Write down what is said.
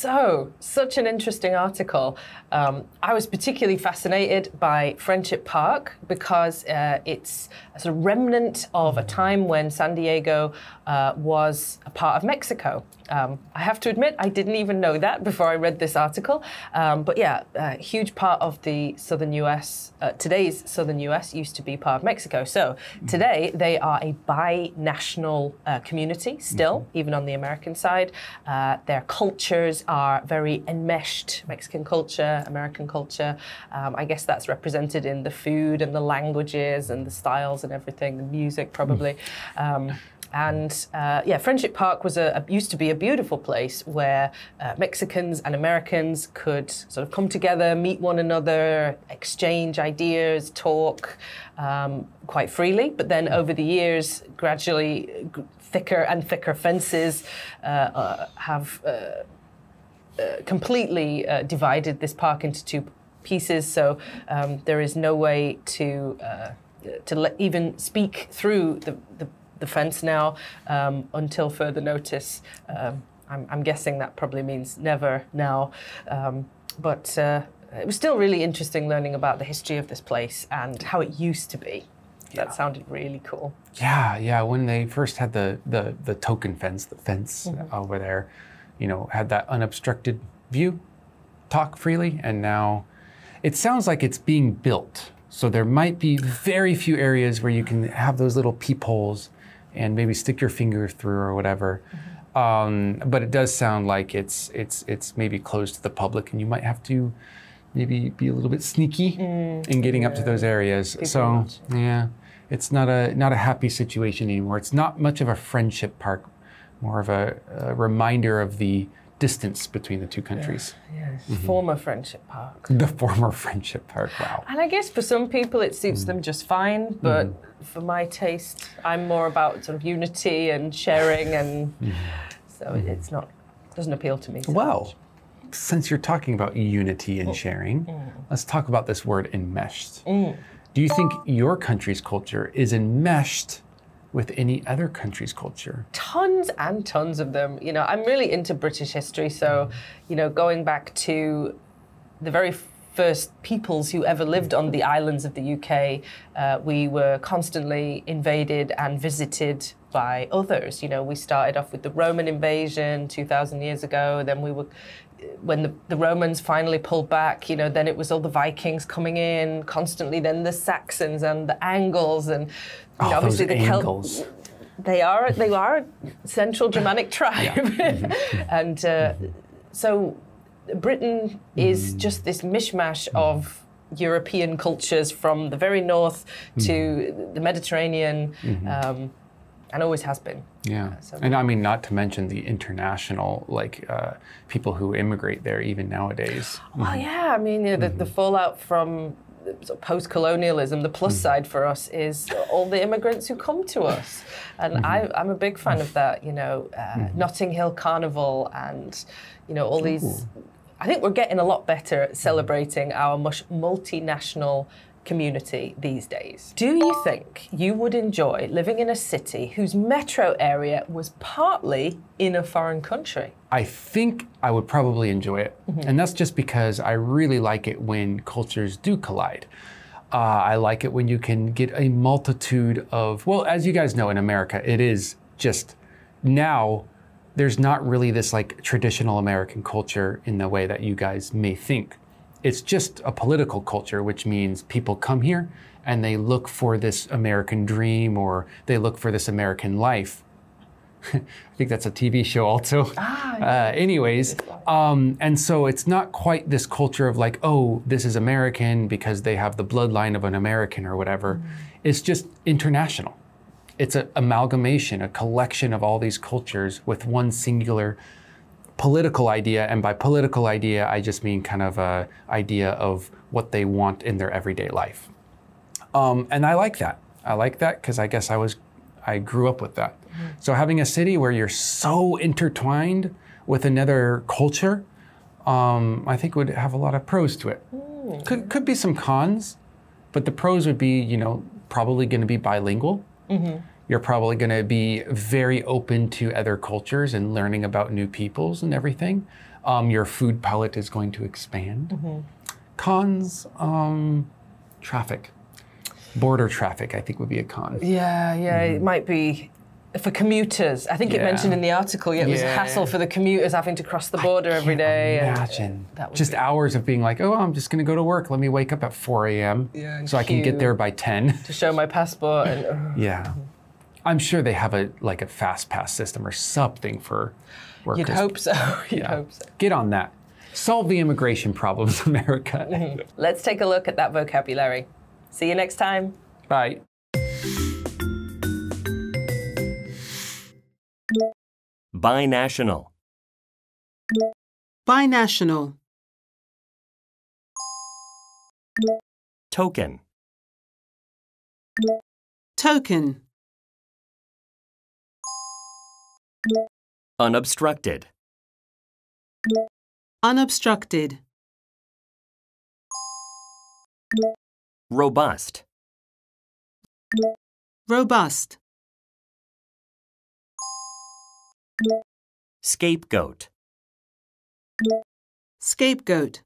So, such an interesting article. I was particularly fascinated by Friendship Park because it's a sort of remnant of a time when San Diego was a part of Mexico. I have to admit, I didn't even know that before I read this article. But yeah, a huge part of the southern US, today's southern US, used to be part of Mexico. So today they are a bi-national community still, even on the American side. Their cultures are very enmeshed, Mexican culture, American culture. I guess that's represented in the food and the languages and the styles and everything, the music probably. Yeah, Friendship Park was used to be a beautiful place where Mexicans and Americans could sort of come together, meet one another, exchange ideas, talk quite freely. But then over the years, gradually thicker and thicker fences have completely divided this park into two pieces. So there is no way to even speak through the fence now until further notice. I'm guessing that probably means never now. But it was still really interesting learning about the history of this place and how it used to be. Yeah. That sounded really cool. Yeah. When they first had the token fence, the fence over there, had that unobstructed view, talk freely, and now it sounds like it's being built. So there might be very few areas where you can have those little peepholes and maybe stick your finger through or whatever. But it does sound like it's maybe closed to the public, and you might have to maybe be a little bit sneaky in getting up to those areas. Yeah, it's not a happy situation anymore. It's not much of a friendship park, more of a reminder of the distance between the two countries. Yes, former Friendship Park. The former Friendship Park, wow. And I guess for some people it suits them just fine, but for my taste, I'm more about sort of unity and sharing, and so it's not, doesn't appeal to me so much. Since you're talking about unity and sharing, let's talk about this word enmeshed. Do you think your country's culture is enmeshed with any other country's culture? Tons and tons of them. I'm really into British history, so, going back to the very first peoples who ever lived on the islands of the UK, we were constantly invaded and visited by others. We started off with the Roman invasion 2,000 years ago, then when the Romans finally pulled back, then it was all the Vikings coming in constantly, then the Saxons and the Angles, and obviously the Celts. They are a Central Germanic tribe. And so Britain is just this mishmash of European cultures from the very north to the Mediterranean, and always has been. Yeah, and I mean, not to mention the international, people who immigrate there even nowadays. Oh yeah, I mean, the fallout from post-colonialism, the plus side for us is all the immigrants who come to us. And I'm a big fan of that, Notting Hill Carnival and, all these. I think we're getting a lot better at celebrating our multinational community these days. Do you think you would enjoy living in a city whose metro area was partly in a foreign country? I think I would probably enjoy it. And that's just because I really like it when cultures do collide. I like it when you can get a multitude of, well, as you guys know, in America, it is just now, there's not really this traditional American culture in the way that you guys may think. It's just a political culture, which means people come here and they look for this American dream, or they look for this American life. I think that's a TV show also. Anyways, and so it's not quite this culture of oh, this is American because they have the bloodline of an American or whatever. It's just international. It's an amalgamation, a collection of all these cultures with one singular political idea. And by political idea, I just mean kind of a idea of what they want in their everyday life. And I like that. I like that because I guess I grew up with that. So having a city where you're so intertwined with another culture, I think would have a lot of pros to it. Could be some cons, but the pros would be, probably going to be bilingual. You're probably going to be very open to other cultures and learning about new peoples and everything. Your food palette is going to expand. Cons, traffic. Border traffic, I think, would be a con. Yeah, it might be for commuters. I think it mentioned in the article, it was a hassle for the commuters having to cross the border every day. Imagine. Just hours of being like, oh, I'm just going to go to work. Let me wake up at 4 a.m. So I can get there by 10. To show my passport. And, I'm sure they have a fast pass system or something for workers. You'd hope so. You'd hope so. Get on that. Solve the immigration problems, America. Let's take a look at that vocabulary. See you next time. Bye. Binational. Binational. Token. Token. Unobstructed. Unobstructed. Robust. Robust. Scapegoat. Scapegoat.